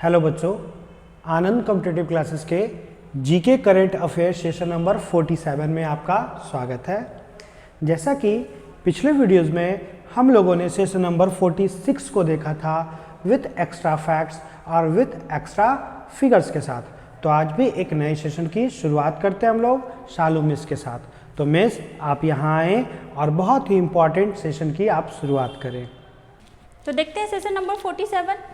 Hello बच्चों, आनंद competitive classes के GK current affair session number 47 में आपका स्वागत है। जैसा कि पिछले वीडियोस में हम लोगों ने सेशन नंबर 46 को देखा था विथ एक्स्ट्रा फैक्ट्स और विथ एक्स्ट्रा फिगर्स के साथ, तो आज भी एक नए सेशन की शुरुआत करते हैं हम लोग शालू मिस के साथ। तो मिस आप यहाँ आए और बहुत ही इम्पॉर्टेंट सेशन की आप शुरुआत करें। तो देखते हैं सेशन नंबर 47।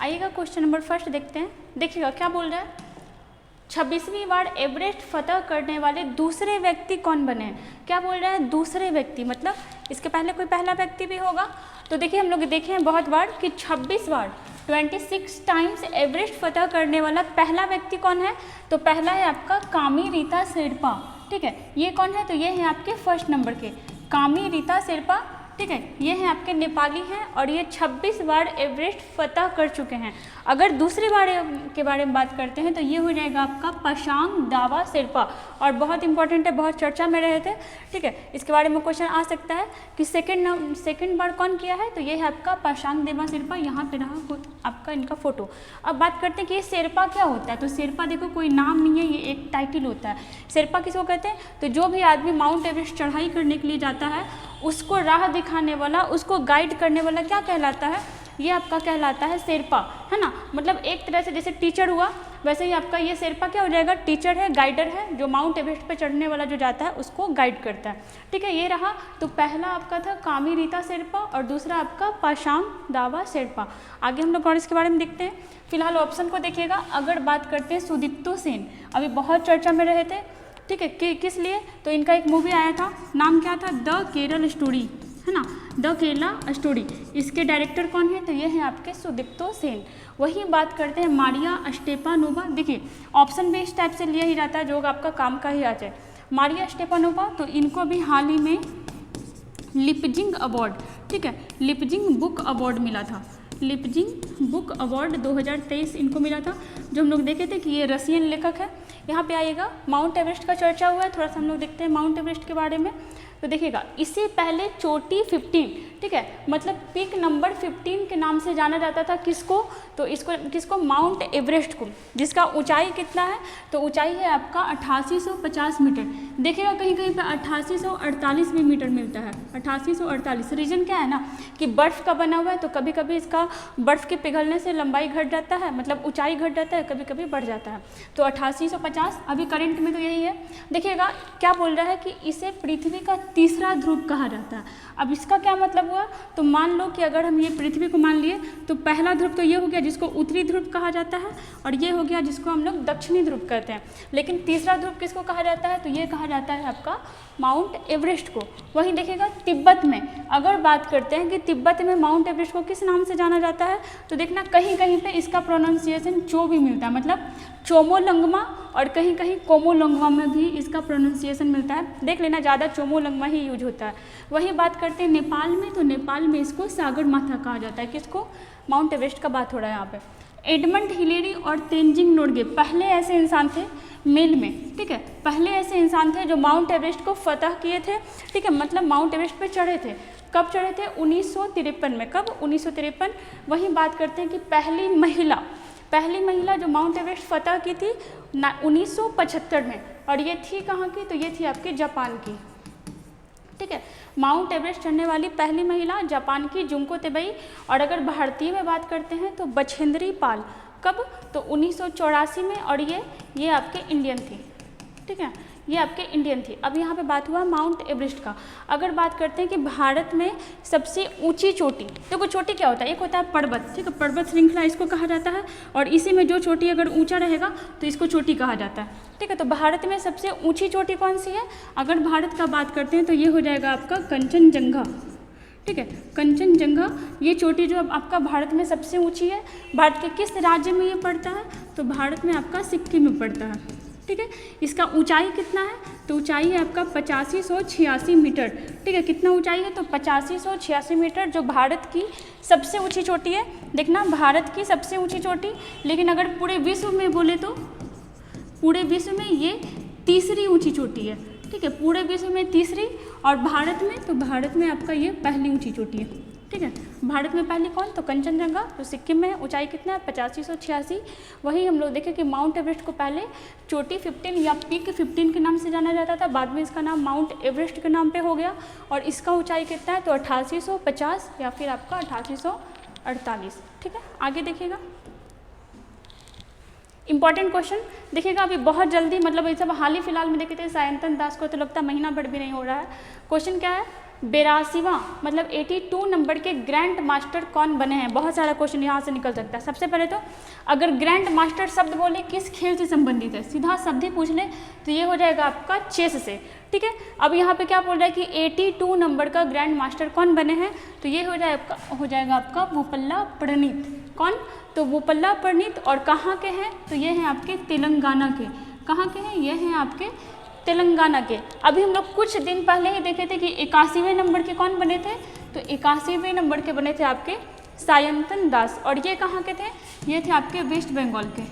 आइएगा क्वेश्चन नंबर फर्स्ट देखते हैं। देखिएगा क्या बोल रहा है, 26वीं बार एवरेस्ट फतह करने वाले दूसरे व्यक्ति कौन बने हैं। क्या बोल रहा है, दूसरे व्यक्ति, मतलब इसके पहले कोई पहला व्यक्ति भी होगा। तो देखिए हम लोग देखे हैं बहुत बार कि 26 बार 26 टाइम्स एवरेस्ट फतह करने वाला पहला व्यक्ति कौन है। तो पहला है आपका कामी रीता शेरपा। ठीक है, ये कौन है, तो ये है आपके फर्स्ट नंबर के कामी रीता शेरपा। ठीक है, ये हैं आपके नेपाली हैं और ये 26 बार एवरेस्ट फतह कर चुके हैं। अगर दूसरी बार के बारे में बात करते हैं तो ये हो जाएगा आपका पासांग दावा शेरपा, और बहुत इंपॉर्टेंट है, बहुत चर्चा में रहे थे। ठीक है, इसके बारे में क्वेश्चन आ सकता है कि सेकंड बार कौन किया है, तो ये है आपका पासांग दावा शेरपा। यहाँ पे रहा आपका इनका फोटो। अब बात करते हैं कि ये शेरपा क्या होता है। तो शेरपा देखो कोई नाम नहीं है, ये एक टाइटल होता है। शेरपा किसको कहते हैं, तो जो भी आदमी माउंट एवरेस्ट चढ़ाई करने के लिए जाता है उसको राह दिखाने वाला, उसको गाइड करने वाला क्या कहलाता है, ये आपका कहलाता है शेरपा, है ना। मतलब एक तरह से जैसे टीचर हुआ, वैसे ही आपका ये शेरपा क्या हो जाएगा, टीचर है, गाइडर है, जो माउंट एवरेस्ट पे चढ़ने वाला जो जाता है उसको गाइड करता है। ठीक है, ये रहा। तो पहला आपका था कामी रीता शेरपा और दूसरा आपका पासांग दावा शेरपा। आगे हम लोग और इसके बारे में देखते हैं। फिलहाल ऑप्शन को देखिएगा। अगर बात करते हैं सुदीप्तो सेन, अभी बहुत चर्चा में रहे थे। ठीक है, किस लिए, तो इनका एक मूवी आया था, नाम क्या था, द केरल स्टोरी, है ना, द केरला स्टोरी। इसके डायरेक्टर कौन है, तो ये है आपके सुदीप्तो सेन। वही बात करते हैं मारिया स्टेपानोवा। देखिए ऑप्शन भी इस टाइप से लिया ही जाता है जो आपका काम का ही आ जाए। मारिया स्टेपानोवा, तो इनको भी हाल ही में लिपजिंग अवार्ड, ठीक है, लिपजिंग बुक अवार्ड मिला था। लिपजिंग बुक अवार्ड 2023 इनको मिला था। जो हम लोग देखे थे कि ये रशियन लेखक है। यहाँ पे आइएगा, माउंट एवरेस्ट का चर्चा हुआ है, थोड़ा सा हम लोग देखते हैं माउंट एवरेस्ट के बारे में। तो देखिएगा इससे पहले चोटी 15, ठीक है, मतलब पीक नंबर 15 के नाम से जाना जाता था किसको, तो किसको, माउंट एवरेस्ट को, जिसका ऊंचाई कितना है, तो ऊंचाई है आपका 8850 मीटर। देखिएगा कहीं कहीं पे 8848 भी मीटर मिलता है, 8848। रीजन क्या है ना कि बर्फ़ का बना हुआ है, तो कभी कभी इसका बर्फ़ के पिघलने से लंबाई घट जाता है, मतलब ऊंचाई घट जाता है, कभी कभी बढ़ जाता है। तो 8850 अभी करंट में तो यही है। देखिएगा क्या बोल रहा है कि इसे पृथ्वी का तीसरा ध्रुव कहा जाता है। अब इसका क्या मतलब हुआ, तो मान लो कि अगर हम ये पृथ्वी को मान लिए तो पहला ध्रुव तो ये हो गया जिसको उत्तरी ध्रुव कहा जाता है, और ये हो गया जिसको हम लोग दक्षिणी ध्रुव कहते हैं। लेकिन तीसरा ध्रुव किसको कहा जाता है, तो ये कहा जाता है आपका माउंट एवरेस्ट को। वहीं देखिएगा तिब्बत में अगर बात करते हैं कि तिब्बत में माउंट एवरेस्ट को किस नाम से जाना जाता है, तो देखना कहीं कहीं पे इसका प्रोनाउंसिएशन चो भी मिलता है, मतलब चोमोलंगमा, और कहीं कहीं कोमोलंगमा में भी इसका प्रोनाउंसिएशन मिलता है। देख लेना, ज़्यादा चोमोलंगमा ही यूज होता है। वही बात करते हैं नेपाल में, तो नेपाल में इसको सागर माथा कहा जाता है। किसको, माउंट एवरेस्ट का बात हो रहा है यहाँ पे। एडमंड हिलेरी और तेंजिंग नोरगे पहले ऐसे इंसान थे मेल में, ठीक है, पहले ऐसे इंसान थे जो माउंट एवरेस्ट को फतह किए थे। ठीक है, मतलब माउंट एवरेस्ट पे चढ़े थे। कब चढ़े थे, 1953 में। कब, 1953। वहीं बात करते हैं कि पहली महिला जो माउंट एवरेस्ट फतह की थी 1975 में, और ये थी कहाँ की, तो ये थी आपके जापान की। ठीक है, माउंट एवरेस्ट चढ़ने वाली पहली महिला जापान की जुंको तेबई। और अगर भारतीय में बात करते हैं तो बछेंद्री पाल। कब, तो 1984 में, और ये आपके इंडियन थी। ठीक है, ये आपके इंडियन थी। अब यहाँ पे बात हुआ माउंट एवरेस्ट का। अगर बात करते हैं कि भारत में सबसे ऊंची चोटी, देखो चोटी क्या होता है, एक होता है पर्वत, ठीक है, पर्वत श्रृंखला इसको कहा जाता है, और इसी में जो चोटी अगर ऊंचा रहेगा तो इसको चोटी कहा जाता है। ठीक है, तो भारत में सबसे ऊंची चोटी कौन सी है, अगर भारत का बात करते हैं तो ये हो जाएगा आपका कंचनजंगा। ठीक है, कंचनजंगा ये चोटी जो आपका भारत में सबसे ऊंची है। भारत के किस राज्य में ये पड़ता है, तो भारत में आपका सिक्किम में पड़ता है। ठीक है, इसका ऊंचाई कितना है, तो ऊंचाई है आपका 8586 मीटर। ठीक है, कितना ऊंचाई है, तो 8586 मीटर, जो भारत की सबसे ऊंची चोटी है। देखना, भारत की सबसे ऊंची चोटी, लेकिन अगर पूरे विश्व में बोले तो पूरे विश्व में ये तीसरी ऊंची चोटी है। ठीक है, पूरे विश्व में तीसरी, और भारत में, तो भारत में आपका ये पहली ऊंची चोटी है। ठीक है। भारत में पहली कौन, तो कंचनजंगा जो सिक्किम में है, ऊंचाई कितना है 8586। वहीं हम लोग देखें कि माउंट एवरेस्ट को पहले चोटी 15 या पीक 15 के नाम से जाना जाता था, बाद में इसका नाम माउंट एवरेस्ट के नाम पे हो गया और इसका ऊंचाई कितना है तो 8850 या फिर आपका 8848। ठीक है, आगे देखिएगा इंपॉर्टेंट क्वेश्चन देखिएगा अभी बहुत जल्दी, मतलब ये सब हाल ही फिलहाल में देखे थे सायंतन दास को, तो लगता है महीना भर भी नहीं हो रहा है। क्वेश्चन क्या है, 82वां मतलब 82 नंबर के ग्रैंड मास्टर कौन बने हैं। बहुत सारा क्वेश्चन यहाँ से निकल सकता है। सबसे पहले तो अगर ग्रैंड मास्टर शब्द बोले किस खेल से संबंधित है, सीधा शब्द ही पूछ ले तो ये हो जाएगा आपका चेस से। ठीक है, अब यहाँ पे क्या बोल रहा है कि 82 नंबर का ग्रैंड मास्टर कौन बने हैं, तो ये हो जाएगा आपका बोपल्ला प्रणीत। कौन, तो बोपल्ला प्रणीत, और कहाँ के हैं, तो ये हैं आपके तेलंगाना के। कहाँ के हैं, ये हैं आपके तेलंगाना के। अभी हम लोग कुछ दिन पहले ही देखे थे कि 81वें नंबर के कौन बने थे, तो 81वें नंबर के बने थे आपके सायंतन दास, और ये कहाँ के थे, ये थे आपके वेस्ट बंगाल के।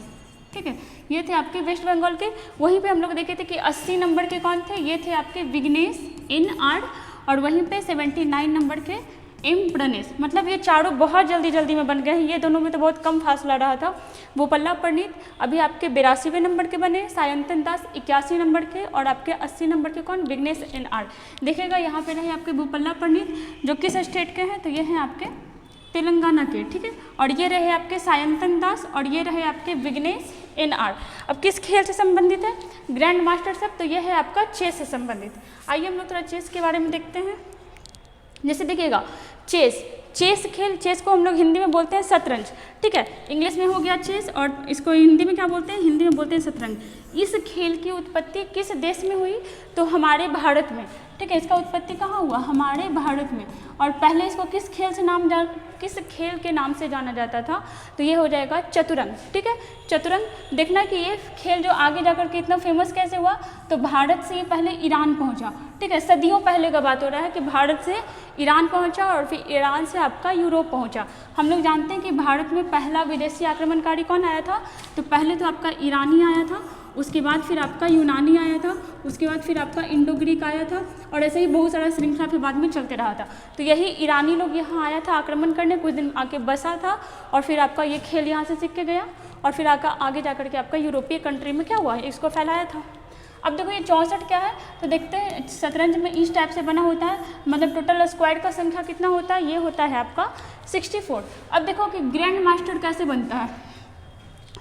ठीक है, ये थे आपके वेस्ट बंगाल के। वहीं पे हम लोग देखे थे कि 80 नंबर के कौन थे, ये थे आपके विघ्नेश NR, और वहीं पे 79 नंबर के M प्रणेश। मतलब ये चारों बहुत जल्दी में बन गए हैं, ये दोनों में तो बहुत कम फासला रहा था। बोपल्ला प्रणीत अभी आपके 82वें नंबर के बने, सायंतन दास 81 नंबर के, और आपके 80 नंबर के कौन, विघ्नेश NR। देखिएगा यहाँ पे रहे आपके बोपल्ला प्रणीत जो किस स्टेट के हैं, तो ये हैं आपके तेलंगाना के। ठीक है, और ये रहे आपके सायंतन दास, और ये रहे आपके विघ्नेश NR। अब किस खेल से संबंधित है, ग्रैंड मास्टर सब, तो ये है आपका चेस से संबंधित। आइए हम लोग थोड़ा चेस के बारे में देखते हैं। जैसे देखिएगा चेस खेल, चेस को हम लोग हिंदी में बोलते हैं शतरंज। ठीक है, इंग्लिश में हो गया चेस, और इसको हिंदी में क्या बोलते हैं, हिंदी में बोलते हैं शतरंज। इस खेल की उत्पत्ति किस देश में हुई, तो हमारे भारत में। ठीक है, इसका उत्पत्ति कहाँ हुआ, हमारे भारत में। और पहले इसको किस खेल के नाम से जाना जाता था, तो ये हो जाएगा चतुरंग। ठीक है, चतुरंग। देखना कि ये खेल जो आगे जाकर के इतना फेमस कैसे हुआ, तो भारत से ये पहले ईरान पहुंचा। ठीक है, सदियों पहले का बात हो रहा है कि भारत से ईरान पहुंचा और फिर ईरान से आपका यूरोप पहुंचा। हम लोग जानते हैं कि भारत में पहला विदेशी आक्रमणकारी कौन आया था, तो पहले तो आपका ईरानी आया था, उसके बाद फिर आपका यूनानी आया था, उसके बाद फिर आपका इंडो ग्रीक आया था, और ऐसे ही बहुत सारा श्रृंखला फिर बाद में चलते रहा था। तो यही ईरानी लोग यहाँ आया था आक्रमण करने, कुछ दिन आके बसा था, और फिर आपका ये खेल यहाँ से सीख के गया, और फिर आगे जाकर के आपका यूरोपीय कंट्री में क्या हुआ है, इसको फैलाया था। अब देखो ये 64 क्या है, तो देखते हैं शतरंज में इस टाइप से बना होता है, मतलब टोटल स्क्वायर का संख्या कितना होता है, ये होता है आपका 64। अब देखो कि ग्रैंड मास्टर कैसे बनता है,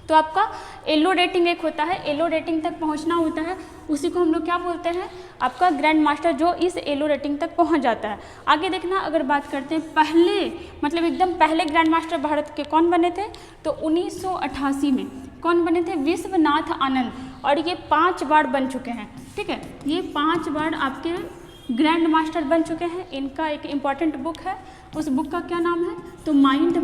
तो आपका एलो रेटिंग एक होता है, एलो रेटिंग तक पहुंचना होता है, उसी को हम लोग क्या बोलते हैं, आपका ग्रैंड मास्टर, जो इस एलो रेटिंग तक पहुंच जाता है। आगे देखना, अगर बात करते हैं पहले, मतलब एकदम पहले ग्रैंड मास्टर भारत के कौन बने थे, तो 1988 में कौन बने थे, विश्वनाथ आनंद, और ये 5 बार बन चुके हैं। ठीक है, ये 5 बार आपके ग्रैंड मास्टर बन चुके हैं। इनका एक इम्पॉर्टेंट बुक है, उस बुक का क्या नाम है, तो माइंड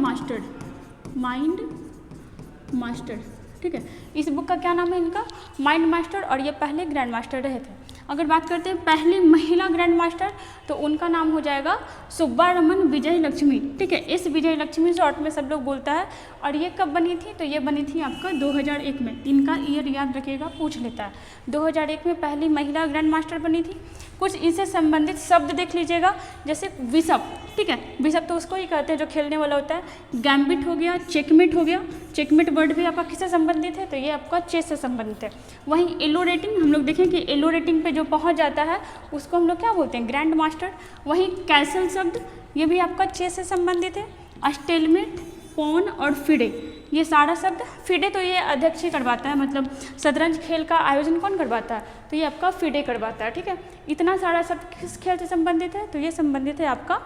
मास्टर। ठीक है, इस बुक का क्या नाम है इनका, माइंड मास्टर, और ये पहले ग्रैंड मास्टर रहे थे। अगर बात करते हैं पहली महिला ग्रैंड मास्टर, तो उनका नाम हो जाएगा सुब्बारमन विजय लक्ष्मी। ठीक है, इस विजय लक्ष्मी शॉर्ट में सब लोग बोलता है, और ये कब बनी थी, तो ये बनी थी आपका 2001 में। इनका ईयर याद रखिएगा, पूछ लेता है। 2001 में पहली महिला ग्रैंड मास्टर बनी थी। कुछ इनसे संबंधित शब्द देख लीजिएगा, जैसे बिशप। ठीक है, बिशप तो उसको ही कहते हैं जो खेलने वाला होता है। गैम्बिट हो गया, चेकमेट हो गया, चेकमेट वर्ड भी आपका किससे संबंधित है, तो ये आपका चेस से संबंधित है। वहीं एलो रेटिंग, हम लोग देखें कि एलो रेटिंग पे जो पहुंच जाता है उसको हम लोग क्या बोलते हैं, ग्रैंड मास्टर। वहीं कैसल शब्द, ये भी आपका चेस से संबंधित है। स्टेलमेट, पॉन और फिडे, ये सारा शब्द, फिडे तो ये अध्यक्ष ही करवाता है, मतलब शतरंज खेल का आयोजन कौन करवाता है, तो ये आपका फिडे करवाता है। ठीक है, इतना सारा शब्द किस खेल से संबंधित है, तो ये संबंधित है आपका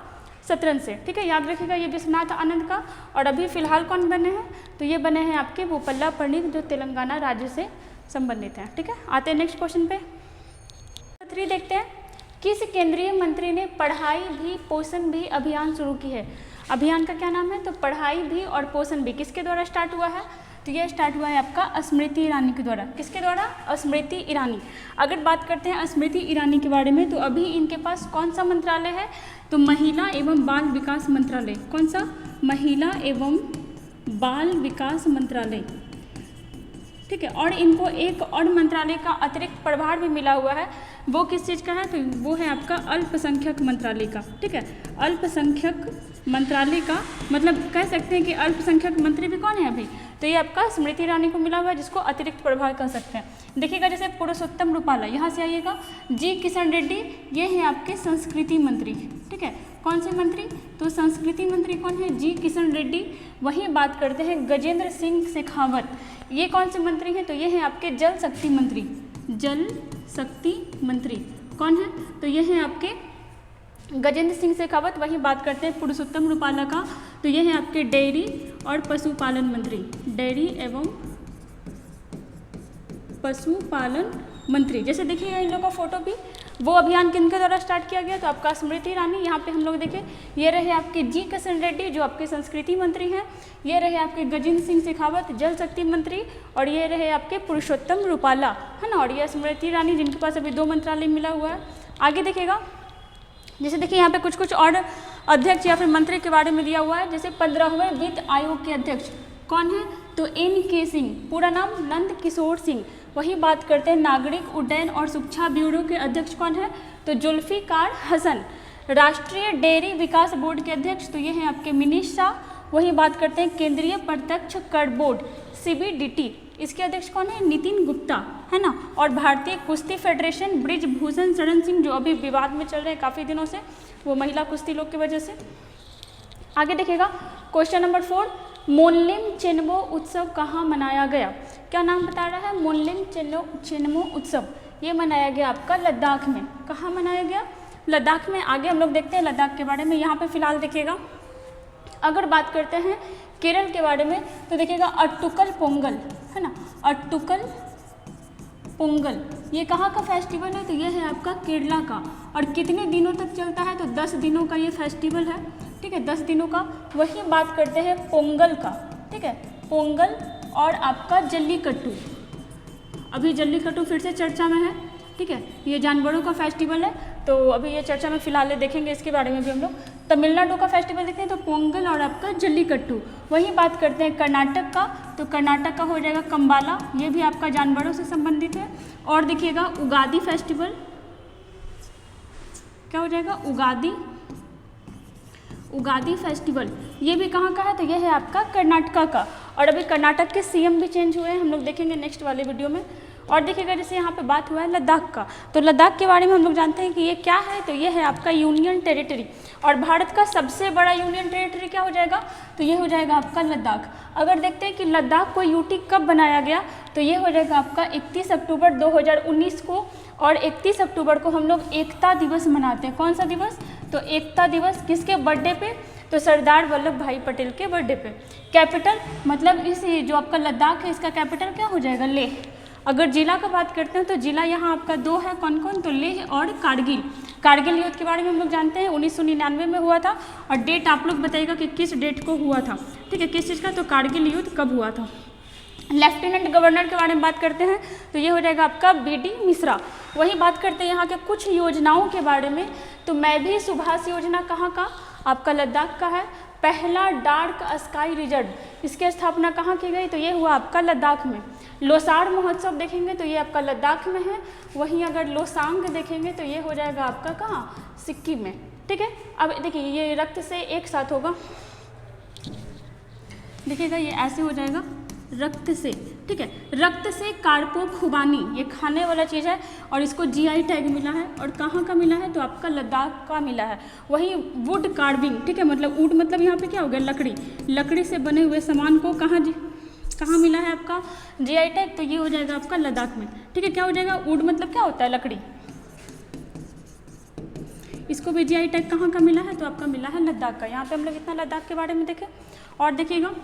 शतरंज से। ठीक है, याद रखिएगा ये विश्वनाथ आनंद का। और अभी फिलहाल कौन बने हैं, तो ये बने हैं आपके बोपल्ला प्रणीत, जो तेलंगाना राज्य से संबंधित हैं। ठीक है, आते हैं नेक्स्ट क्वेश्चन पे। 3 देखते हैं, किस केंद्रीय मंत्री ने पढ़ाई भी पोषण भी अभियान शुरू की है। अभियान का क्या नाम है, तो पढ़ाई भी और पोषण भी किसके द्वारा स्टार्ट हुआ है, तो ये स्टार्ट हुआ है आपका स्मृति ईरानी के द्वारा। किसके द्वारा, स्मृति ईरानी। अगर बात करते हैं स्मृति ईरानी के बारे में, तो अभी इनके पास कौन सा मंत्रालय है, तो महिला एवं बाल विकास मंत्रालय। कौन सा, महिला एवं बाल विकास मंत्रालय। ठीक है, और इनको एक और मंत्रालय का अतिरिक्त प्रभार भी मिला हुआ है, वो किस चीज़ का है, तो वो है आपका अल्पसंख्यक मंत्रालय का। ठीक है, अल्पसंख्यक मंत्रालय का मतलब कह सकते हैं कि अल्पसंख्यक मंत्री भी कौन है अभी, तो ये आपका स्मृति ईरानी को मिला हुआ है, जिसको अतिरिक्त प्रभार कह सकते हैं। देखिएगा जैसे पुरुषोत्तम रुपाला, यहाँ से आइएगा, जी किशन रेड्डी, ये हैं आपके संस्कृति मंत्री, ठीक है। कौन से मंत्री, तो संस्कृति मंत्री कौन है, जी किशन रेड्डी। वहीं बात करते हैं गजेंद्र सिंह शेखावत, ये कौन से मंत्री हैं, तो ये हैं आपके जल शक्ति मंत्री, जल शक्ति मंत्री कौन है, तो ये हैं आपके गजेंद्र सिंह शेखावत। वहीं बात करते हैं पुरुषोत्तम रुपाला का, तो ये हैं आपके डेयरी और पशुपालन मंत्री, डेयरी एवं पशुपालन मंत्री। जैसे देखिएगा इन लोगों का फोटो भी, वो अभियान किनके द्वारा स्टार्ट किया गया, तो आपका स्मृति ईरानी। यहाँ पे हम लोग देखें, ये रहे आपके जी किशन रेड्डी जो आपके संस्कृति मंत्री हैं, ये रहे आपके गजेंद्र सिंह शेखावत जल शक्ति मंत्री, और ये रहे आपके पुरुषोत्तम रुपाला, है ना, और ये स्मृति ईरानी जिनके पास अभी 2 मंत्रालय मिला हुआ है। आगे देखिएगा, जैसे देखिए यहाँ पे कुछ कुछ और अध्यक्ष या फिर मंत्री के बारे में दिया हुआ है। जैसे 15वें वित्त आयोग के अध्यक्ष कौन है, तो NK सिंह, पूरा नाम नंद किशोर सिंह। वही बात करते हैं नागरिक उड्डयन और शिक्षा ब्यूरो के अध्यक्ष कौन है, तो जुल्फिकार हसन। राष्ट्रीय डेयरी विकास बोर्ड के अध्यक्ष, तो ये हैं आपके मिनीश शाह। वही बात करते हैं केंद्रीय प्रत्यक्ष कर बोर्ड CBDT, इसके अध्यक्ष कौन है, नितिन गुप्ता, है ना। और भारतीय कुश्ती फेडरेशन ब्रिजभूषण शरण सिंह, जो अभी विवाद में चल रहे हैं काफ़ी दिनों से, वो महिला कुश्ती लोग की वजह से। आगे देखिएगा क्वेश्चन नंबर 4, मोनलिम चेनमो उत्सव कहाँ मनाया गया, क्या नाम बता रहा है, मोनलिम चेनमो उत्सव, ये मनाया गया आपका लद्दाख में। कहाँ मनाया गया, लद्दाख में। आगे हम लोग देखते हैं लद्दाख के बारे में। यहाँ पे फिलहाल देखिएगा, अगर बात करते हैं केरल के बारे में, तो देखिएगा अट्टुकल पोंगल, है ना, अट्टुकल पोंगल, ये कहाँ का फेस्टिवल है, तो ये है आपका केरला का। और कितने दिनों तक चलता है, तो 10 दिनों का ये फेस्टिवल है, ठीक है, 10 दिनों का। वही बात करते हैं पोंगल का, ठीक है, पोंगल और आपका जल्लीकट्टू, अभी जल्लीकट्टू फिर से चर्चा में है, ठीक है, ये जानवरों का फेस्टिवल है, तो अभी ये चर्चा में फिलहाल देखेंगे, इसके बारे में भी हम लोग। तमिलनाडु का फेस्टिवल देखते हैं, तो पोंगल और आपका जल्लीकट्टू। वही बात करते हैं कर्नाटक का, तो कर्नाटक का हो जाएगा कंबाला, ये भी आपका जानवरों से संबंधित है। और देखिएगा उगादी फेस्टिवल, क्या हो जाएगा, उगादी फेस्टिवल, ये भी कहाँ का है, तो ये है आपका कर्नाटका का। और अभी कर्नाटक के CM भी चेंज हुए हैं, हम लोग देखेंगे नेक्स्ट वाले वीडियो में। और देखिएगा जैसे यहाँ पे बात हुआ है लद्दाख का, तो लद्दाख के बारे में हम लोग जानते हैं कि ये क्या है, तो ये है आपका यूनियन टेरिटरी। और भारत का सबसे बड़ा यूनियन टेरिटरी क्या हो जाएगा, तो ये हो जाएगा आपका लद्दाख। अगर देखते हैं कि लद्दाख को यूटी कब बनाया गया, तो ये हो जाएगा आपका 31 अक्टूबर 2019 को। और 31 अक्टूबर को हम लोग एकता दिवस मनाते हैं। कौन सा दिवस, तो एकता दिवस, किसके बर्थडे पे, तो सरदार वल्लभ भाई पटेल के बर्थडे पे। कैपिटल मतलब इस जो आपका लद्दाख है, इसका कैपिटल क्या हो जाएगा, लेह। अगर जिला का बात करते हैं, तो जिला यहाँ आपका 2 है, कौन कौन, तो लेह और कारगिल। कारगिल युद्ध के बारे में हम लोग जानते हैं 1999 में हुआ था। और डेट आप लोग बताइएगा कि किस डेट को हुआ था, ठीक है, किस चीज़ का, तो कारगिल युद्ध कब हुआ था। लेफ्टिनेंट गवर्नर के बारे में बात करते हैं, तो ये हो जाएगा आपका BD मिश्रा। वही बात करते हैं यहाँ के कुछ योजनाओं के बारे में, तो मैं भी सुभाष योजना कहाँ का, आपका लद्दाख का है। पहला डार्क स्काई रिजर्व, इसकी स्थापना कहाँ की गई, तो ये हुआ आपका लद्दाख में। लोसार महोत्सव देखेंगे तो ये आपका लद्दाख में है। वहीं अगर लोसांग देखेंगे तो ये हो जाएगा आपका कहाँ, सिक्किम में, ठीक है। अब देखिए ये रक्त से एक साथ होगा, देखिएगा ये ऐसे हो जाएगा रक्त से, ठीक है। रक्त से कार्पो खुबानी, ये खाने वाला चीज़ है और इसको GI टैग मिला है। और कहाँ का मिला है, तो आपका लद्दाख का मिला है। वहीं वुड कार्विंग, ठीक है, मतलब वुड मतलब यहाँ पे क्या हो गया, लकड़ी, लकड़ी से बने हुए सामान को कहाँ मिला है आपका GI टैग, तो ये हो जाएगा आपका लद्दाख में, ठीक है। क्या हो जाएगा, वुड मतलब क्या होता है, लकड़ी, इसको भी GI टैग कहाँ का मिला है, तो आपका मिला है लद्दाख का। यहाँ पे हम लोग इतना लद्दाख के बारे में देखें। और देखिएगा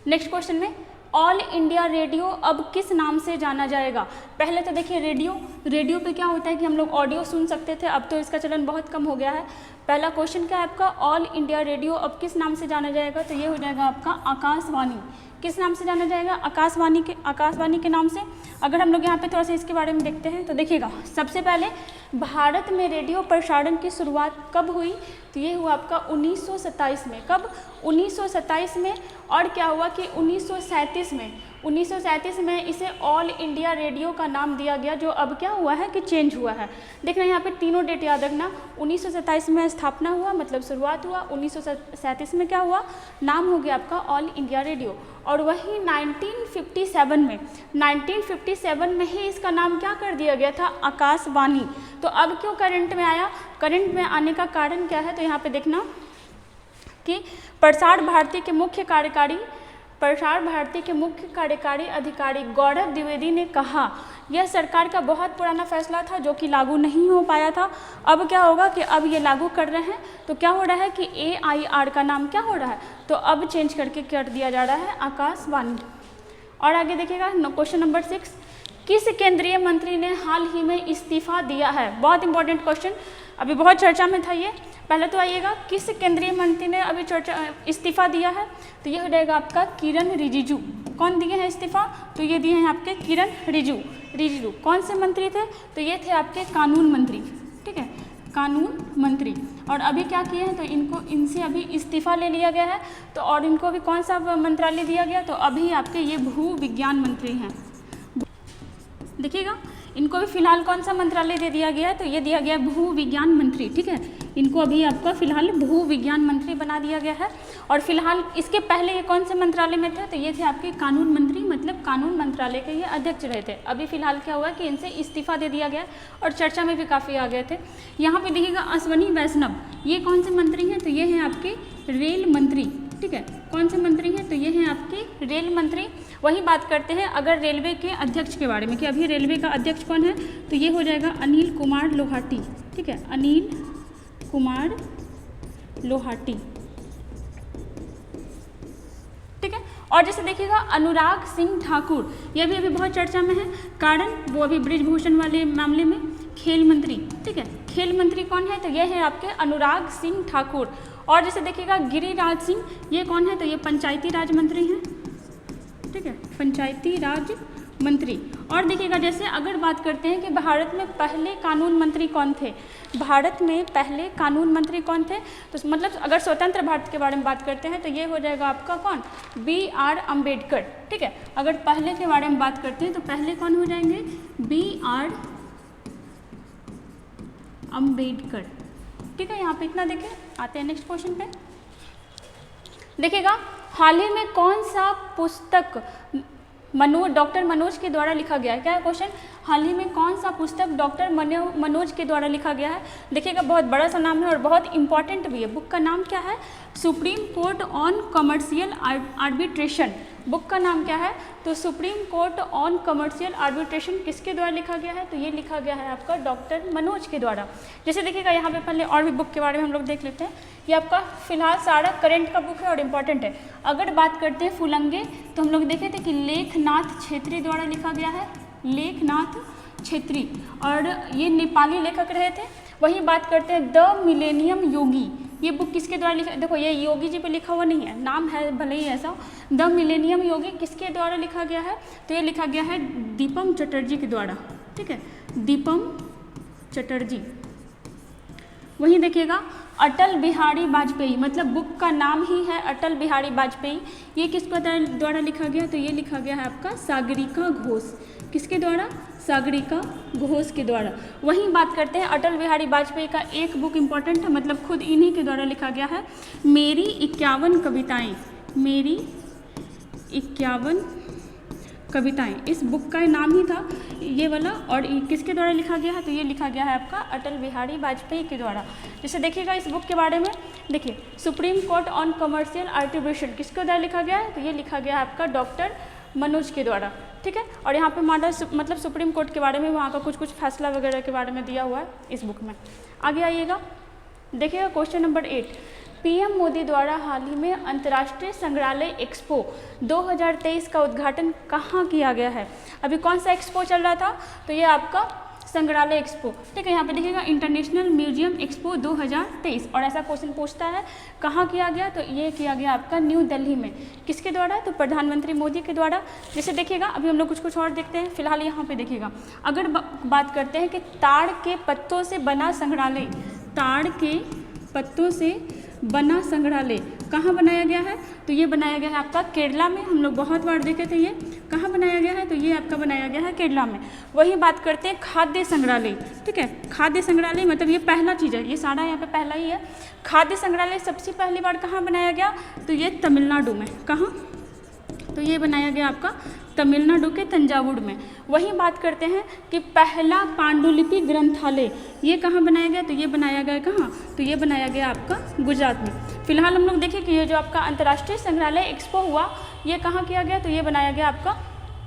नेक्स्ट क्वेश्चन में, ऑल इंडिया रेडियो अब किस नाम से जाना जाएगा। पहले तो देखिए रेडियो पे क्या होता है कि हम लोग ऑडियो सुन सकते थे, अब तो इसका चलन बहुत कम हो गया है। पहला क्वेश्चन क्या है आपका, ऑल इंडिया रेडियो अब किस नाम से जाना जाएगा, तो ये हो जाएगा आपका आकाशवाणी। किस नाम से जाना जाएगा, आकाशवाणी के नाम से। अगर हम लोग यहाँ पे थोड़ा सा इसके बारे में देखते हैं तो देखिएगा, सबसे पहले भारत में रेडियो प्रसारण की शुरुआत कब हुई, तो ये हुआ आपका 1927 में। कब? 1927 में। और क्या हुआ कि 1937 में इसे ऑल इंडिया रेडियो का नाम दिया गया, जो अब क्या हुआ है कि चेंज हुआ है। देखना यहाँ पे तीनों डेट याद रखना। 1927 में स्थापना हुआ मतलब शुरुआत हुआ, 1937 में क्या हुआ, नाम हो गया आपका ऑल इंडिया रेडियो। और वही 1957 में ही इसका नाम क्या कर दिया गया था, आकाशवाणी। तो अब क्यों करंट में आया? करंट में आने का कारण क्या है, तो यहाँ पे देखना कि प्रसार भारती के मुख्य कार्यकारी अधिकारी गौरव द्विवेदी ने कहा, यह सरकार का बहुत पुराना फैसला था जो कि लागू नहीं हो पाया था। अब क्या होगा कि अब ये लागू कर रहे हैं, तो क्या हो रहा है कि AIR का नाम क्या हो रहा है, तो अब चेंज करके कर दिया जा रहा है आकाशवाणी। और आगे देखिएगा क्वेश्चन नंबर 6, किस केंद्रीय मंत्री ने हाल ही में इस्तीफा दिया है? बहुत इंपॉर्टेंट क्वेश्चन, अभी बहुत चर्चा में था ये। पहले तो आइएगा, किस केंद्रीय मंत्री ने अभी इस्तीफा दिया है, तो ये हो जाएगा आपका किरण रिजिजू। कौन दिए हैं इस्तीफा, तो ये दिए हैं आपके किरण रिजिजू। कौन से मंत्री थे, तो ये थे आपके कानून मंत्री, ठीक है, कानून मंत्री। और अभी क्या किए हैं, तो इनसे अभी इस्तीफा ले लिया गया है। तो और इनको भी कौन सा मंत्रालय दिया गया, तो अभी आपके ये भू विज्ञान मंत्री हैं। देखिएगा, इनको भी फिलहाल कौन सा मंत्रालय दे दिया गया है, तो ये दिया गया भू विज्ञान मंत्री, ठीक है। इनको अभी आपका फिलहाल भू विज्ञान मंत्री बना दिया गया है। और फिलहाल इसके पहले ये कौन से मंत्रालय में थे, तो ये थे आपके कानून मंत्री, मतलब कानून मंत्रालय के ये अध्यक्ष रहे थे। अभी फिलहाल क्या हुआ कि इनसे इस्तीफा दे दिया गया और चर्चा में भी काफ़ी आ गए थे। यहाँ पे देखिएगा अश्वनी वैष्णव, ये कौन से मंत्री हैं, तो ये हैं आपके रेल मंत्री, ठीक है। कौन से मंत्री हैं, तो ये हैं आपके रेल मंत्री। वही बात करते हैं अगर रेलवे के अध्यक्ष के बारे में कि अभी रेलवे का अध्यक्ष कौन है, तो ये हो जाएगा अनिल कुमार लोहाटी, ठीक है, अनिल कुमार लोहाटी, ठीक है। और जैसे देखिएगा अनुराग सिंह ठाकुर, ये भी अभी बहुत चर्चा में है, कारण वो अभी बृजभूषण वाले मामले में खेल मंत्री, ठीक है। खेल मंत्री कौन है, तो ये है आपके अनुराग सिंह ठाकुर। और जैसे देखिएगा गिरिराज सिंह, ये कौन है, तो ये पंचायती राज मंत्री हैं, ठीक है, पंचायती राज मंत्री। और देखिएगा जैसे अगर बात करते हैं कि भारत में पहले कानून मंत्री कौन थे, भारत में पहले कानून मंत्री कौन थे, तो मतलब अगर स्वतंत्र भारत के बारे में बात करते हैं तो ये हो जाएगा आपका कौन, BR अम्बेडकर, ठीक है। अगर पहले के बारे में बात करते हैं तो पहले कौन हो जाएंगे, BR अम्बेडकर, ठीक है। यहाँ पे इतना देखें, आते हैं नेक्स्ट क्वेश्चन पे। देखिएगा हाल ही में कौन सा पुस्तक डॉक्टर मनोज के द्वारा लिखा गया है, क्या है क्वेश्चन, हाल ही में कौन सा पुस्तक डॉक्टर मनोज के द्वारा लिखा गया है। देखिएगा बहुत बड़ा सा नाम है और बहुत इंपॉर्टेंट भी है। बुक का नाम क्या है, supreme court on commercial arbitration. Book का नाम क्या है, तो supreme court on commercial arbitration किसके द्वारा लिखा गया है, तो ये लिखा गया है आपका डॉक्टर मनोज के द्वारा। जैसे देखिएगा यहाँ पे पहले और भी बुक के बारे में हम लोग देख लेते हैं। ये आपका फिलहाल सारा करंट का बुक है और इम्पॉर्टेंट है। अगर बात करते हैं फुलंगे, तो हम लोग देखे थे कि लेखनाथ छेत्री द्वारा लिखा गया है, लेखनाथ छेत्री, और ये नेपाली लेखक रहे थे। वहीं बात करते हैं द मिलेनियम योगी, ये बुक किसके द्वारा लिखा, देखो ये योगी जी पे लिखा हुआ नहीं है, नाम है भले ही ऐसा। द मिलेनियम योगी किसके द्वारा लिखा गया है, तो ये लिखा गया है दीपम चटर्जी के द्वारा, ठीक है, दीपम चटर्जी। वहीं देखिएगा अटल बिहारी वाजपेयी, मतलब बुक का नाम ही है अटल बिहारी वाजपेयी, ये किसके द्वारा लिखा गया, तो ये लिखा गया है आपका सागरिका घोष, किसके द्वारा, सागरिका घोष के द्वारा। वहीं बात करते हैं अटल बिहारी वाजपेयी का एक बुक इंपॉर्टेंट है, मतलब खुद इन्हीं के द्वारा लिखा गया है, मेरी 51 कविताएं, मेरी 51 कविताएं, इस बुक का नाम ही था ये वाला। और किसके द्वारा लिखा गया है, तो ये लिखा गया है आपका अटल बिहारी वाजपेयी के द्वारा। जैसे देखिएगा इस बुक के बारे में, देखिए supreme court on commercial arbitration किसके द्वारा लिखा गया है, तो ये लिखा गया है आपका डॉक्टर मनोज के द्वारा, ठीक है। और यहाँ पे मॉडल मतलब सुप्रीम कोर्ट के बारे में वहाँ का कुछ फैसला वगैरह के बारे में दिया हुआ है इस बुक में। आगे आइएगा, देखिएगा क्वेश्चन नंबर 8, पीएम मोदी द्वारा हाल ही में अंतर्राष्ट्रीय संग्रहालय एक्सपो 2023 का उद्घाटन कहाँ किया गया है। अभी कौन सा एक्सपो चल रहा था, तो ये आपका संग्रहालय एक्सपो, ठीक है। यहाँ पे देखिएगा इंटरनेशनल म्यूजियम एक्सपो 2023, और ऐसा क्वेश्चन पूछता है कहाँ किया गया, तो ये किया गया आपका न्यू दिल्ली में, किसके द्वारा, तो प्रधानमंत्री मोदी के द्वारा। जैसे देखिएगा अभी हम लोग कुछ और देखते हैं। फिलहाल यहाँ पे देखिएगा अगर बात करते हैं कि ताड़ के पत्तों से बना संग्रहालय, ताड़ के पत्तों से बना संग्रहालय कहाँ बनाया गया है? तो ये बनाया गया है आपका केरला में। हम लोग बहुत बार देखे थे। ये कहाँ बनाया गया है? तो ये आपका बनाया गया है केरला में। वही बात करते हैं खाद्य संग्रहालय, ठीक है। खाद्य संग्रहालय मतलब ये पहला चीज़ है, ये सारा यहाँ पे पहला ही है। खाद्य संग्रहालय सबसे पहली बार कहाँ बनाया गया? तो ये तमिलनाडु में। कहाँ? तो ये बनाया गया आपका तमिलनाडु के तंजावुर में। वहीं बात करते हैं कि पहला पांडुलिपि ग्रंथालय ये कहाँ बनाया गया? तो ये बनाया गया कहाँ? तो ये बनाया गया आपका गुजरात में। फिलहाल हम लोग देखें कि ये जो आपका अंतर्राष्ट्रीय संग्रहालय एक्सपो हुआ ये कहाँ किया गया? तो ये बनाया गया आपका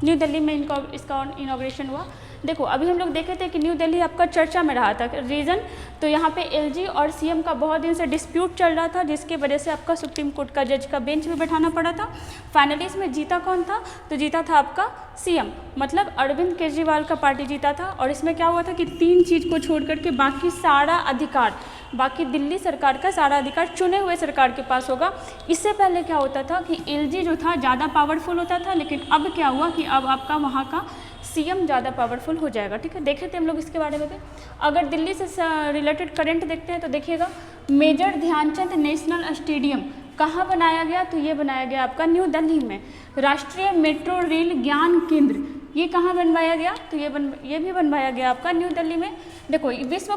न्यू दिल्ली में। इसका इनॉग्रेशन हुआ। देखो अभी हम लोग देखे थे कि न्यू दिल्ली आपका चर्चा में रहा था। रीज़न तो यहाँ पे एलजी और सीएम का बहुत दिन से डिस्प्यूट चल रहा था, जिसके वजह से आपका सुप्रीम कोर्ट का जज का बेंच भी बैठाना पड़ा था। फाइनली इसमें जीता कौन था? तो जीता था आपका सीएम, मतलब अरविंद केजरीवाल का पार्टी जीता था। और इसमें क्या हुआ था कि 3 चीज़ को छोड़ करके बाकी सारा अधिकार, बाकी दिल्ली सरकार का सारा अधिकार चुने हुए सरकार के पास होगा। इससे पहले क्या होता था कि एलजी जो था ज़्यादा पावरफुल होता था, लेकिन अब क्या हुआ कि अब आपका वहाँ का सीएम ज़्यादा पावरफुल हो जाएगा, ठीक है। देखे थे हम लोग इसके बारे में भी। अगर दिल्ली से रिलेटेड करंट देखते हैं तो देखिएगा मेजर ध्यानचंद नेशनल स्टेडियम कहाँ बनाया गया? तो ये बनाया गया आपका न्यू दिल्ली में। राष्ट्रीय मेट्रो रेल ज्ञान केंद्र ये कहाँ बनवाया गया? तो ये भी बनवाया गया आपका न्यू दिल्ली में। देखो विश्व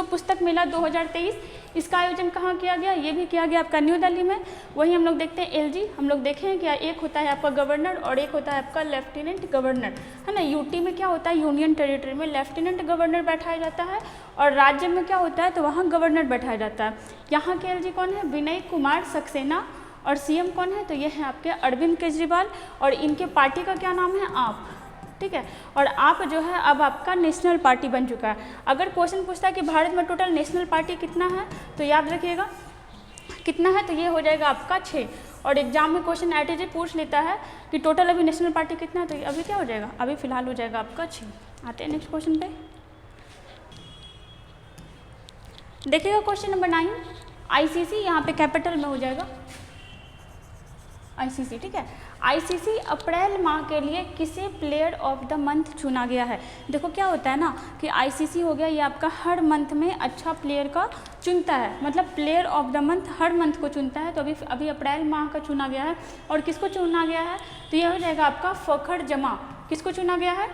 पुस्तक मेला 2023 इसका आयोजन कहाँ किया गया? ये भी किया गया आपका न्यू दिल्ली में। वहीं हम लोग देखते हैं एलजी, हम लोग देखे हैं क्या एक होता है आपका गवर्नर और एक होता है आपका लेफ्टिनेंट गवर्नर, है ना। यूटी में क्या होता है? यूनियन टेरिटरी में लेफ्टिनेंट गवर्नर बैठाया जाता है और राज्य में क्या होता है? तो वहाँ गवर्नर बैठाया जाता है। यहाँ के एलजी कौन है? विनय कुमार सक्सेना। और सीएम कौन है? तो ये है आपके अरविंद केजरीवाल। और इनके पार्टी का क्या नाम है? आप, ठीक है। और आप जो है अब आपका नेशनल पार्टी बन चुका है। अगर क्वेश्चन पूछता है कि भारत में टोटल नेशनल पार्टी कितना है, तो याद रखिएगा कितना है? तो ये हो जाएगा आपका 6। और एग्जाम में क्वेश्चन एटीजी पूछ लेता है कि टोटल अभी नेशनल पार्टी कितना है, तो अभी क्या हो जाएगा? अभी फिलहाल हो जाएगा आपका 6। आते हैं नेक्स्ट क्वेश्चन पे। देखिएगा क्वेश्चन नंबर 9, आईसीसी यहाँ पे कैपिटल में हो जाएगा आईसीसी, ठीक है। आईसीसी अप्रैल माह के लिए किसे प्लेयर ऑफ द मंथ चुना गया है? देखो क्या होता है ना कि आईसीसी हो गया ये आपका हर मंथ में अच्छा प्लेयर का चुनता है, मतलब player of the month her month को चुनता है। तो अभी अप्रैल माह का चुना गया है। और किसको चुना गया है? तो ये हो जाएगा आपका फ़खर जमा। किसको चुना गया है?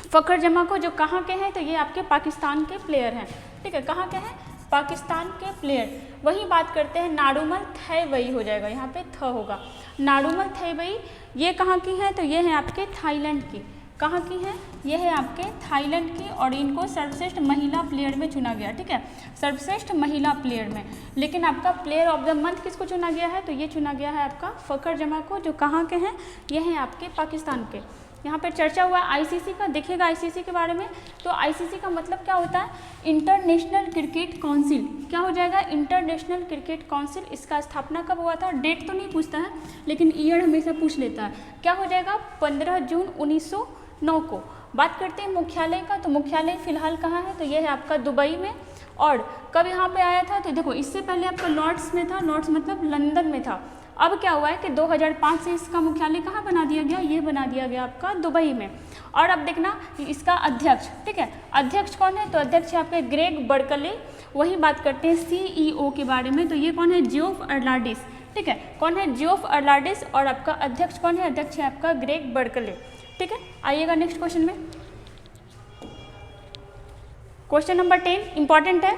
फ़खर जमा को, जो कहाँ के हैं? तो ये आपके पाकिस्तान के प्लेयर हैं, ठीक है। कहाँ के हैं? पाकिस्तान के प्लेयर। वही बात करते हैं नाडुमल थैवई हो जाएगा, यहाँ पे थ होगा। नाडुमल थैवई ये कहाँ की है? तो ये है आपके थाईलैंड की। कहाँ की है? ये है आपके थाईलैंड की। और इनको सर्वश्रेष्ठ महिला प्लेयर में चुना गया, ठीक है, सर्वश्रेष्ठ महिला प्लेयर में। लेकिन आपका प्लेयर ऑफ द मंथ किसको चुना गया है? तो ये चुना गया है आपका फ़खर जमा को, जो कहाँ के हैं? ये हैं आपके पाकिस्तान के। यहाँ पर चर्चा हुआ आईसीसी का, देखिएगा आईसीसी के बारे में। तो आईसीसी का मतलब क्या होता है? International cricket council. क्या हो जाएगा? International cricket council. इसका स्थापना कब हुआ था? डेट तो नहीं पूछता है, लेकिन ईयर हमेशा पूछ लेता है। क्या हो जाएगा? 15 जून 1909 को। बात करते हैं मुख्यालय का, तो मुख्यालय फिलहाल कहाँ है? तो ये है आपका दुबई में। और कब यहाँ पे आया था? तो देखो इससे पहले आपका लॉर्ड्स में था, लॉर्ड्स मतलब लंदन में था। अब क्या हुआ है कि 2005 से इसका मुख्यालय कहाँ बना दिया गया? ये बना दिया गया आपका दुबई में। और अब देखना इसका अध्यक्ष, ठीक है, अध्यक्ष कौन है? तो अध्यक्ष है आपके ग्रेग बर्कले। वही बात करते हैं सीईओ के बारे में, तो ये कौन है? जियोफ अर्लाडिस, ठीक है। कौन है? जियोफ अर्लाडिस। और आपका अध्यक्ष कौन है? अध्यक्ष है आपका ग्रेग बर्कले, ठीक है। आइएगा नेक्स्ट क्वेश्चन में। क्वेश्चन नंबर 10 इंपॉर्टेंट है।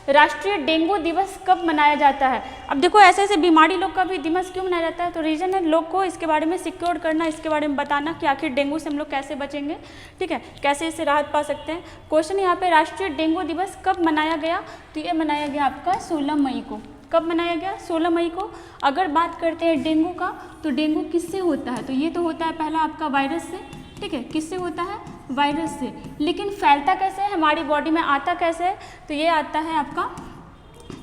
राष्ट्रीय डेंगू दिवस कब मनाया जाता है? अब देखो ऐसे ऐसे बीमारी लोग का भी दिवस क्यों मनाया जाता है? तो रीज़न है लोग को इसके बारे में सिक्योर करना, इसके बारे में बताना कि आखिर डेंगू से हम लोग कैसे बचेंगे, ठीक है, कैसे इससे राहत पा सकते हैं। क्वेश्चन यहाँ पे राष्ट्रीय डेंगू दिवस कब मनाया गया? तो ये मनाया गया आपका 16 मई को। कब मनाया गया? 16 मई को। अगर बात करते हैं डेंगू का, तो डेंगू किससे होता है? तो ये तो होता है पहला आपका वायरस से, ठीक है। किससे होता है? वायरस से। लेकिन फैलता कैसे है? हमारी बॉडी में आता कैसे है? तो ये आता है आपका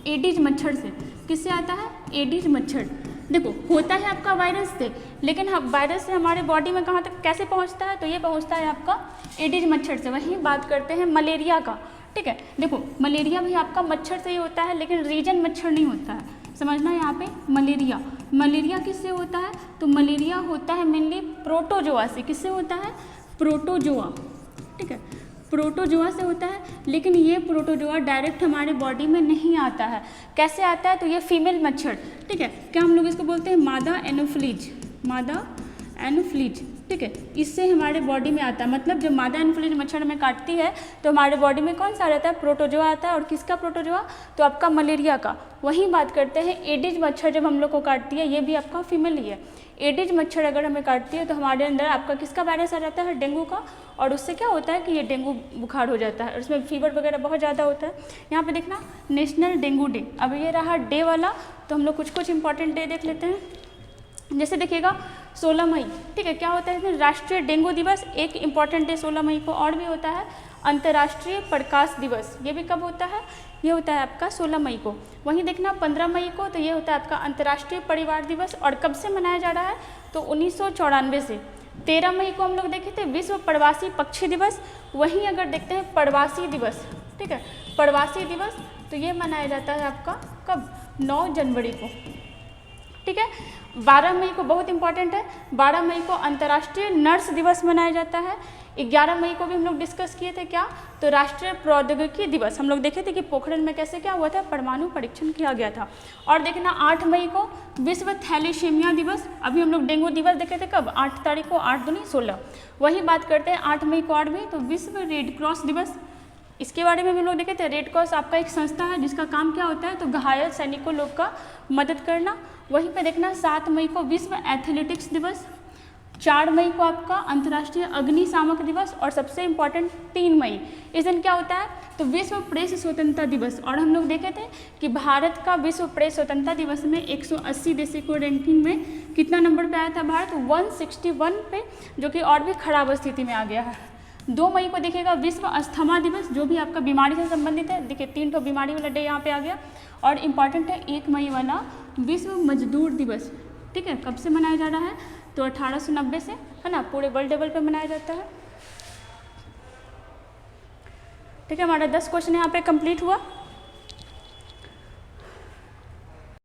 एडिज मच्छर से। किससे आता है? एडिज मच्छर। देखो होता है आपका वायरस से, लेकिन वायरस से हमारे बॉडी में कहाँ तक कैसे पहुँचता है? तो ये पहुँचता है आपका एडिज मच्छर से। वहीं बात करते हैं मलेरिया का, ठीक है। देखो मलेरिया भी आपका मच्छर से ही होता है, लेकिन रीजन मच्छर नहीं होता है, समझना यहाँ पे। मलेरिया किससे होता है? तो मलेरिया होता है मेनली प्रोटोजोआ से। किससे होता है? प्रोटोजोआ, ठीक है। प्रोटोजोआ से होता है, लेकिन ये प्रोटोजोआ डायरेक्ट हमारे बॉडी में नहीं आता है। कैसे आता है? तो ये फीमेल मच्छर, ठीक है, क्या हम लोग इसको बोलते हैं? मादा एनोफ्लीज, मादा एनोफ्लीज, ठीक है, इससे हमारे बॉडी में आता है। मतलब जब मादा एनोफ्लीज मच्छर हमें काटती है तो हमारे बॉडी में कौन सा रहता है? प्रोटोजोआ आता है। और किसका प्रोटोजोआ? तो आपका मलेरिया का। वहीं बात करते हैं एडिज मच्छर जब हम लोग को काटती है, ये भी आपका फीमेल ही है। एडिज मच्छर अगर हमें काटती है तो हमारे अंदर आपका किसका वायरस आ जाता है? डेंगू का। और उससे क्या होता है कि ये डेंगू बुखार हो जाता है और उसमें फीवर वगैरह बहुत ज़्यादा होता है। यहाँ पे देखना नेशनल डेंगू डे, अब ये रहा डे वाला, तो हम लोग कुछ कुछ इंपॉर्टेंट डे देख लेते हैं। जैसे देखिएगा 16 मई, ठीक है, क्या होता है इसमें? राष्ट्रीय डेंगू दिवस। एक इम्पॉर्टेंट डे 16 मई को और भी होता है, अंतर्राष्ट्रीय प्रकाश दिवस। ये भी कब होता है? ये होता है आपका 16 मई को। वहीं देखना 15 मई को, तो ये होता है आपका अंतर्राष्ट्रीय परिवार दिवस। और कब से मनाया जा रहा है? तो 1994 से। 13 मई को हम लोग देखे थे विश्व प्रवासी पक्षी दिवस। वहीं अगर देखते हैं प्रवासी दिवस, ठीक है, प्रवासी दिवस, तो ये मनाया जाता है आपका कब? 9 जनवरी को, ठीक है। 12 मई को बहुत इंपॉर्टेंट है, 12 मई को अंतर्राष्ट्रीय नर्स दिवस मनाया जाता है। 11 मई को भी हम लोग डिस्कस किए थे, क्या? तो राष्ट्रीय प्रौद्योगिकी दिवस। हम लोग देखे थे कि पोखरण में कैसे क्या हुआ था? परमाणु परीक्षण किया गया था। और देखना 8 मई को विश्व थैलेसीमिया दिवस। अभी हम लोग डेंगू दिवस देखे थे कब? 8 तारीख को, 8 दूनी 16। वही बात करते हैं 8 मई को और भी, तो विश्व रेड क्रॉस दिवस। इसके बारे में हम लोग देखे थे, रेड क्रॉस आपका एक संस्था है जिसका काम क्या होता है? तो घायल सैनिकों लोग का मदद करना। वहीं पे देखना 7 मई को विश्व एथलेटिक्स दिवस। 4 मई को आपका अंतर्राष्ट्रीय अग्निशामक दिवस। और सबसे इम्पॉर्टेंट 3 मई, इस दिन क्या होता है? तो विश्व प्रेस स्वतंत्रता दिवस। और हम लोग देखे थे कि भारत का विश्व प्रेस स्वतंत्रता दिवस में 180 देशों को रैंकिंग में कितना नंबर पे आया था? भारत 161 पे, जो कि और भी खराब स्थिति में आ गया है। 2 मई को देखिएगा विश्व अस्थमा दिवस, जो भी आपका बीमारी से संबंधित है। देखिए 3 ठो बीमारी वाला डे यहाँ पे आ गया। और इम्पॉर्टेंट है 1 मई वाला विश्व मजदूर दिवस, ठीक है, कब से मनाया जा रहा है? तो 1890 से, है ना, पूरे वर्ल्ड लेवल पे मनाया जाता है। ठीक है, हमारा 10 क्वेश्चन यहाँ पे कंप्लीट हुआ।